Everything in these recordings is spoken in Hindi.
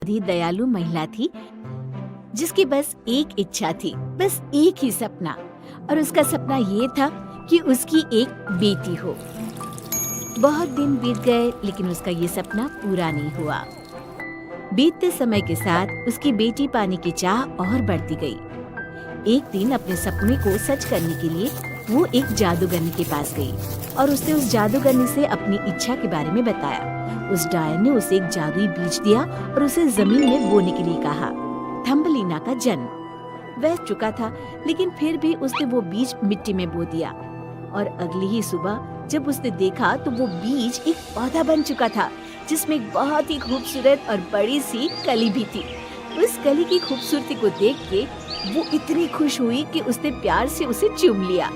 ही दयालु महिला थी जिसकी बस एक इच्छा थी, बस एक ही सपना। और उसका सपना ये था कि उसकी एक बेटी हो। बहुत दिन बीत गए लेकिन उसका ये सपना पूरा नहीं हुआ। बीतते समय के साथ उसकी बेटी पाने की चाह और बढ़ती गई। एक दिन अपने सपने को सच करने के लिए वो एक जादूगरनी के पास गई और उसने उस जादूगरनी से अपनी इच्छा के बारे में बताया। उस डायन ने उसे एक जादुई बीज दिया और उसे जमीन में बोने के लिए कहा। थम्बलीना का जन्म वह चुका था, लेकिन फिर भी उसने वो बीज मिट्टी में बो दिया और अगली ही सुबह जब उसने देखा तो वो बीज एक पौधा बन चुका था जिसमें एक बहुत ही खूबसूरत और बड़ी सी कली भी थी। उस कली की खूबसूरती को देख के वो इतनी खुश हुई कि उसने प्यार से उसे चूम लिया।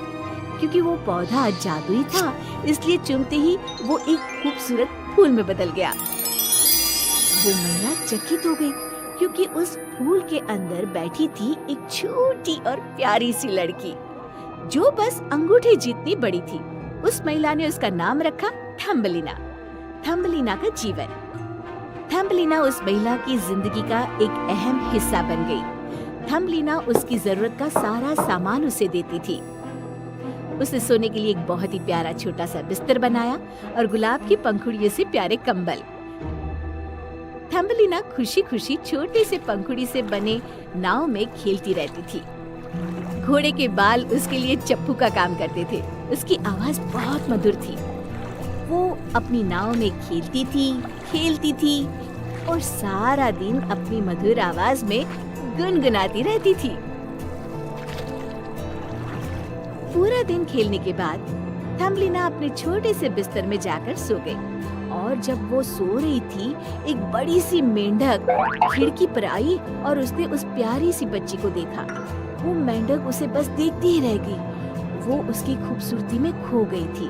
क्योंकि वो पौधा जादुई था, इसलिए चूमते ही वो एक खूबसूरत फूल में बदल गया। वो महिला चकित हो गई क्योंकि उस फूल के अंदर बैठी थी एक छोटी और प्यारी सी लड़की जो बस अंगूठे जितनी बड़ी थी। उस महिला ने उसका नाम रखा थम्बलीना। थम्बलीना का जीवन। थम्बलीना उस महिला की जिंदगी का एक अहम हिस्सा बन गई। थम्बलीना उसकी जरूरत का सारा सामान उसे देती थी। उसने सोने के लिए एक बहुत ही प्यारा छोटा सा बिस्तर बनाया और गुलाब की पंखुड़ियों से प्यारे कंबल। थम्बलीना खुशी खुशी छोटे से पंखुड़ी से बने नाव में खेलती रहती थी। घोड़े के बाल उसके लिए चप्पू का काम करते थे। उसकी आवाज बहुत मधुर थी। वो अपनी नाव में खेलती थी और सारा दिन अपनी मधुर आवाज में गुनगुनाती रहती थी। पूरा दिन खेलने के बाद थम्बलीना अपने छोटे से बिस्तर में जाकर सो गई और जब वो सो रही थी एक बड़ी सी मेंढक खिड़की पर आई और उसने उस प्यारी सी बच्ची को देखा। वो मेंढक उसे बस देखती ही रह गई। वो उसकी खूबसूरती में खो गई थी।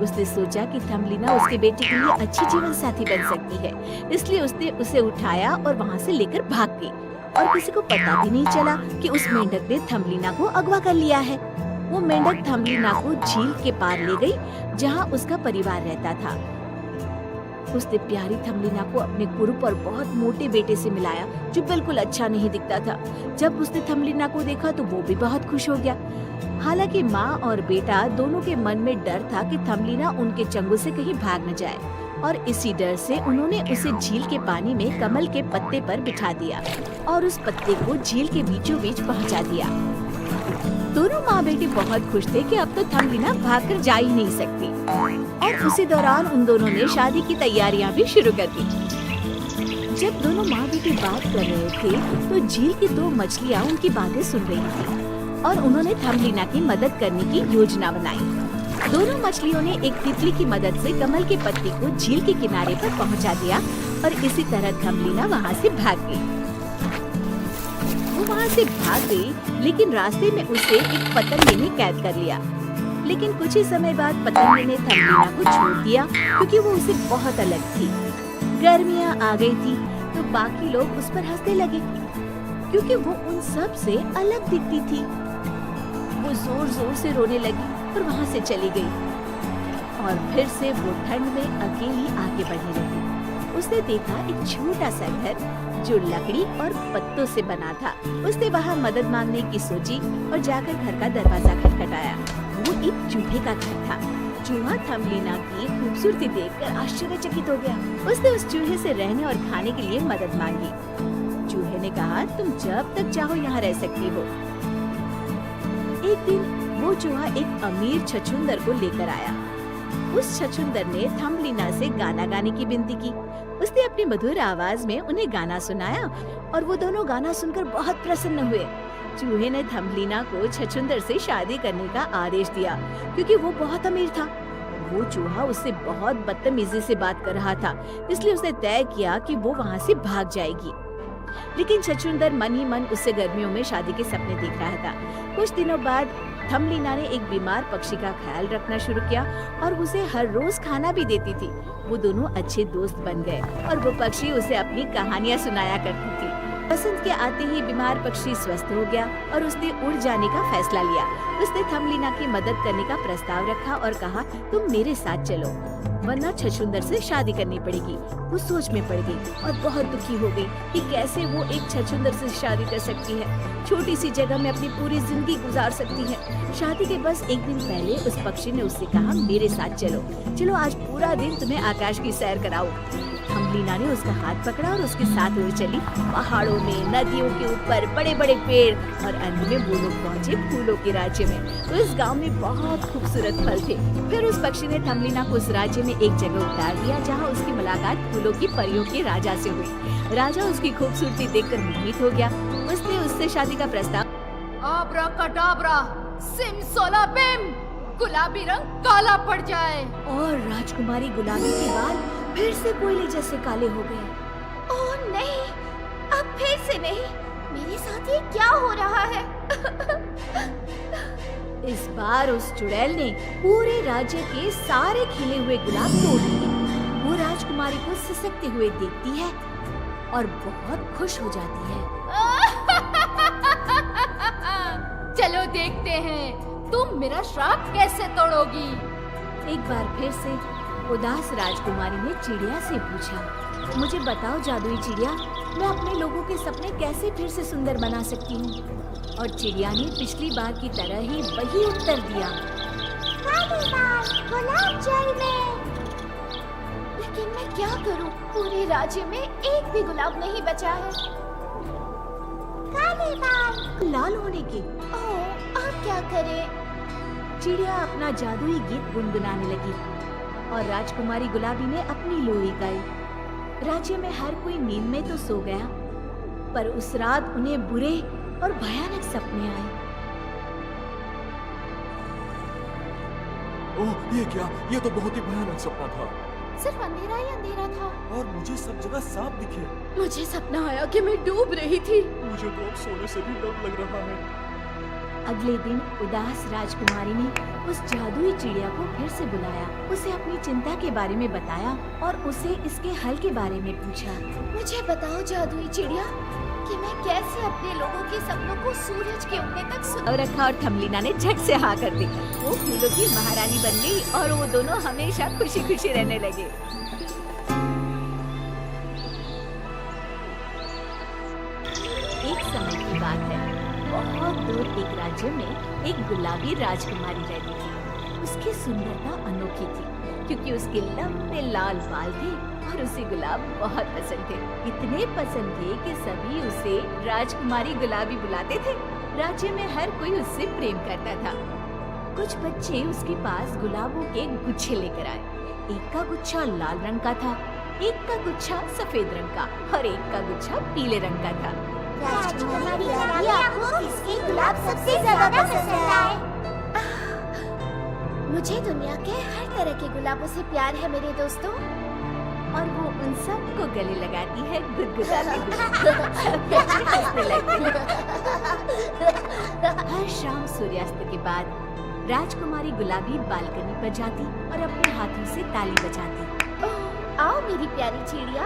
उसने सोचा कि थम्बलीना उसके बेटे के लिए अच्छी जीवन साथी बन सकती है, इसलिए उसने उसे उठाया और वहाँ से लेकर भाग गई और किसी को पता भी नहीं चला कि उस मेंढक ने थम्बलीना को अगवा कर लिया है। वो मेंढक थम्बलीना को झील के पार ले गई जहाँ उसका परिवार रहता था। उसने प्यारी थम्बलीना को अपने कुरूप और बहुत मोटे बेटे से मिलाया जो बिल्कुल अच्छा नहीं दिखता था। जब उसने थम्बलीना को देखा तो वो भी बहुत खुश हो गया। हालांकि माँ और बेटा दोनों के मन में डर था कि थम्बलीना उनके चंगुल से कहीं भाग न जाए और इसी डर से उन्होंने उसे झील के पानी में कमल के पत्ते पर बिठा दिया और उस पत्ते को झील के बीचों बीच पहुँचा दिया। दोनों माँ बेटे बहुत खुश थे कि अब तो थम्बलीना भागकर जा ही नहीं सकती और उसी दौरान उन दोनों ने शादी की तैयारियां भी शुरू कर दी। जब दोनों माँ बेटे बात कर रहे थे तो झील की दो मछलियाँ उनकी बातें सुन रही थी और उन्होंने थम्बलीना की मदद करने की योजना बनाई। दोनों मछलियों ने एक तितली की मदद से कमल के पत्ते को झील के किनारे पर पहुँचा दिया और इसी तरह थम्बलीना वहाँ से भाग गई। वो वहाँ से भाग गई लेकिन रास्ते में उसे एक पतंगे ने कैद कर लिया। लेकिन कुछ ही समय बाद पतंगे ने थम्बलीना को छोड़ दिया क्योंकि वो उसे बहुत अलग थी। गर्मियाँ आ गई थी तो बाकी लोग उस पर हंसने लगे क्योंकि वो उन सब से अलग दिखती थी। वो जोर जोर से रोने लगी और वहाँ से चली गई और फिर से वो ठंड में अकेली आगे बढ़ने लगी। उसने देखा एक छोटा सा घर जो लकड़ी और पत्तों से बना था। उसने वहाँ मदद मांगने की सोची और जाकर घर का दरवाजा खटखटाया। वो एक चूहे का घर था। चूहा थम्बलीना की खूबसूरती देखकर आश्चर्यचकित हो गया। उसने उस चूहे से रहने और खाने के लिए मदद मांगी। चूहे ने कहा, तुम जब तक चाहो यहाँ रह सकती हो। एक दिन वो चूहा एक अमीर छछूंदर को लेकर आया। उस छछूंदर ने थम्बलीना से गाना गाने की विनती की। उसने अपनी मधुर आवाज में उन्हें गाना सुनाया और वो दोनों गाना सुनकर बहुत प्रसन्न हुए। चूहे ने थम्बलीना को छछूंदर से शादी करने का आदेश दिया क्योंकि वो बहुत अमीर था। वो चूहा उससे बहुत बदतमीजी से बात कर रहा था, इसलिए उसने तय किया कि वो वहाँ से भाग जाएगी। लेकिन छछूंदर मन ही मन उससे गर्मियों में शादी के सपने देख रहा था। कुछ दिनों बाद थम्बलीना ने एक बीमार पक्षी का ख्याल रखना शुरू किया और उसे हर रोज खाना भी देती थी। वो दोनों अच्छे दोस्त बन गए और वो पक्षी उसे अपनी कहानियाँ सुनाया करती थी। बसंत के आते ही बीमार पक्षी स्वस्थ हो गया और उसने उड़ जाने का फैसला लिया। उसने थम्बलिना की मदद करने का प्रस्ताव रखा और कहा, तुम मेरे साथ चलो, वरना छछूंदर से शादी करनी पड़ेगी। वो सोच में पड़ गई और बहुत दुखी हो गई कि कैसे वो एक छछूंदर से शादी कर सकती है। छोटी सी जगह में अपनी पूरी जिंदगी गुजार सकती है। शादी के बस एक दिन पहले उस पक्षी ने उससे कहा, मेरे साथ चलो, चलो आज पूरा दिन तुम्हें आकाश की सैर कराऊं। थम्बलिना ने उसका हाथ पकड़ा और उसके साथ उड़ चली। पहाड़ों में, नदियों के ऊपर, बड़े बड़े पेड़ और अंत में वो लोग पहुँचे फूलों के राज्य में। तो इस गांव में बहुत खूबसूरत फल थे। फिर उस पक्षी ने थम्बलिना को उस राज्य में एक जगह उतार दिया जहाँ उसकी मुलाकात फूलों की परियों के राजा से हुई। राजा उसकी खूबसूरती देखकर मोहित हो गया। उसने उससे शादी का प्रस्ताव। आब्राकडाब्रा, सिमसोलाबिम, गुलाबी रंग काला पड़ जाए। और राजकुमारी गुलाबी के बाल फिर से कोयले जैसे काले हो गए। ओह नहीं, अब फिर से नहीं। मेरे साथ ये क्या हो रहा है? इस बार उस चुड़ैल ने पूरे राज्य के सारे खिले हुए गुलाब तोड़ लिए। वो राजकुमारी को सिसकते हुए देखती है और बहुत खुश हो जाती है। चलो देखते हैं तुम मेरा श्राप कैसे तोड़ोगी। एक बार फिर से उदास राजकुमारी ने चिड़िया से पूछा, मुझे बताओ जादुई चिड़िया, मैं अपने लोगों के सपने कैसे फिर से सुंदर बना सकती हूँ? और चिड़िया ने पिछली बार की तरह ही वही उत्तर दिया, गुलाब जल में। लेकिन मैं क्या करूँ? पूरे राज्य में एक भी गुलाब नहीं बचा है। काले बाल, लाल होने के। ओह, अब क्या करें? चिड़िया अपना जादुई गीत गुनगुनाने लगी और राजकुमारी गुलाबी ने अपनी लोरी गाई। राज्य में हर कोई नींद में तो सो गया, पर उस रात उन्हें बुरे और भयानक सपने आए। ओह, ये क्या? ये तो बहुत ही भयानक सपना था। सिर्फ अंधेरा ही अंधेरा था और मुझे सब जगह सांप दिखे। मुझे सपना आया कि मैं डूब रही थी। मुझे तो अब सोने से भी डर लग रहा है। अगले दिन उदास राजकुमारी ने उस जादुई चिड़िया को फिर से बुलाया, उसे अपनी चिंता के बारे में बताया और उसे इसके हल के बारे में पूछा। मुझे बताओ जादुई चिड़िया कि मैं कैसे अपने लोगों के सपनों को सूरज के उगने तक सुन रखा। और थम्बलिना ने झट से हाँ कर दी। वो फूलों की महारानी बन गई और वो दोनों हमेशा खुशी खुशी रहने लगे। एक समय की बात है, बहुत दूर एक राज्य में एक गुलाबी राजकुमारी रहती थी। उसकी सुंदरता अनोखी थी क्योंकि उसके लंबे लाल बाल थे और उसे गुलाब बहुत पसंद थे। इतने पसंद थे कि सभी उसे राजकुमारी गुलाबी बुलाते थे। राज्य में हर कोई उससे प्रेम करता था। कुछ बच्चे उसके पास गुलाबों के गुच्छे लेकर आए। एक का गुच्छा लाल रंग का था, एक का गुच्छा सफेद रंग का और एक का गुच्छा पीले रंग का था। राजकुमारी आपको किसके गुलाब सबसे ज्यादा पसंद आए? मुझे दुनिया के हर तरह के गुलाबों से प्यार है मेरे दोस्तों। और वो उन सबको गले लगाती है, गुदगुदाती हुई। हंसने लगती है। हर शाम सूर्यास्त के बाद राजकुमारी गुलाबी बालकनी पर जाती और अपने हाथों से ताली बजाती। ओह, आओ मेरी प्यारी चिड़िया।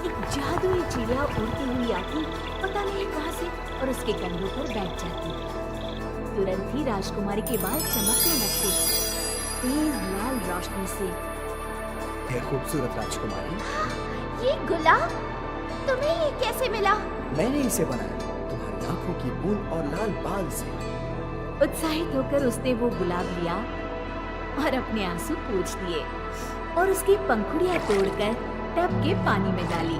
एक जादुई चिड़िया उड़ती हुई आती, पता नहीं कहां से, और उसके कंधों पर बैठ जाती। तुरंत ही राजकुमारी के बाल चमकने लगते, तेज लाल रोशनी से। है खूबसूरत राजकुमारी। ये गुलाब तुम्हें ये कैसे मिला? मैंने इसे बनाया तुम्हारी आंखों की बूंद और लाल बाल से। उत्साहित होकर उसने वो गुलाब लिया और अपने आंसू पोंछ दिए और उसकी पंखुड़ियां तोड़कर टब के पानी में डाली।